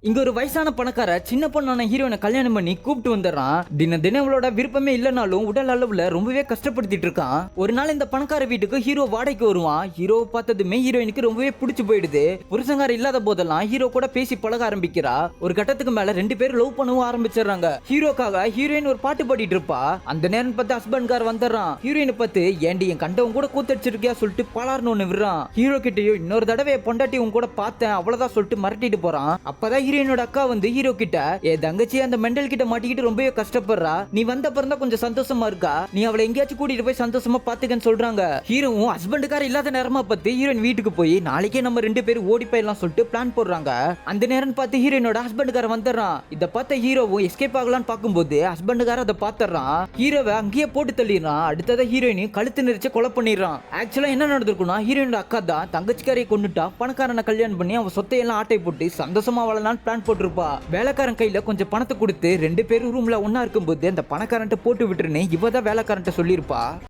இங்க ஒரு வயசான பணக்கார சின்ன பொண்ணான ஹீரோயினை கல்யாணம் பண்ணி கூப்பிட்டு வந்துடுறான். தினம் இவளோட விருப்பமே இல்லைனாலும் உடல் அளவுல ரொம்பவே கஷ்டப்படுத்திட்டு இருக்கான். ஒரு நாள் இந்த பணக்கார வீட்டுக்கு ஹீரோ வாடகைக்கு வருவான். ஹீரோவை பார்த்ததுமே ஹீரோயினுக்கு ரொம்பவே பிடிச்சு போயிடுது. புருஷங்கார இல்லாத போதெல்லாம் ஹீரோ கூட பேசி பழக ஆரம்பிக்கிறா. ஒரு கட்டத்துக்கு மேல ரெண்டு பேரும் லவ் பண்ணவும் ஆரம்பிச்சிடுறாங்க. ஹீரோக்காக ஹீரோயின் ஒரு பாட்டு பாடிட்டு இருப்பா. அந்த நேரம் பார்த்து ஹஸ்பண்ட் கார் வந்துடுறான். ஹீரோயினை பார்த்து ஏண்டி என் கண்டவன் கூட கூத்தடிச்சிருக்கியா சொல்லிட்டு பலார்னு ஒண்ணு விடுறான். ஹீரோ கிட்டயும் இன்னொரு தடவை பொண்டாட்டி உன் கூட பார்த்தேன் அவ்வளவுதான் சொல்லிட்டு மிரட்டிட்டு போறான். அப்பதான் ஹீரோயினோட அக்கா வந்து ஹீரோ கிட்ட தங்கச்சி அந்த மெண்டல் கிட்ட மாட்டிக்கிட்டு ரொம்பவே கஷ்டப்படுறா, நீ வந்த பிறந்தா கொஞ்சம் சந்தோஷமா இருக்கா, நீ அவளை எங்கேயாச்சும் கூட்டிட்டு போய் சந்தோஷமா பாத்துக்கன்னு சொல்றாங்க. ஹீரோவும் ஹஸ்பண்டுக்கார இல்லாத நேரமா பார்த்து ஹீரோயின் வீட்டுக்கு போய் நாளைக்கே நம்ம ரெண்டு பேரும் ஓடி போயிடலாம் சொல்லிட்டு பிளான் போடுறாங்க. அந்த நேரம் பார்த்து ஹீரோயினோட ஹஸ்பண்டுக்கார வந்துடுறான். இத பார்த்த ஹீரோவும் எஸ்கேப் ஆகலான்னு பார்க்கும்போது ஹஸ்பண்டுக்கார அதை பாத்துறான். ஹீரோவை அங்கேயே போட்டு தள்ளிடுறான். அடுத்ததான் ஹீரோயினையும் கழுத்து நெரிச்சு கொலை பண்ணிடுறான். ஆக்சுவலா என்ன நடந்திருக்குன்னா ஹீரோயினோட அக்கா தான் தங்கச்சிக்காரையை கொண்டுட்டா பணக்காரனை கல்யாணம் பண்ணி அவன் சொத்தையெல்லாம் ஆட்டை போட்டு சந்தோஷமா வாழலான்னு பிளான் போட்டிருப்பா. வேலைக்காரன் கையில கொஞ்சம் பணத்தை கொடுத்து ரெண்டு பேரும் ரூம்ல ஒன்னா இருக்கும்போது அந்த பணக்காரன்ட்ட போட்டு விட்டுருன்னு இவதான் வேலைக்காரன்ட்ட சொல்லியிருப்பா.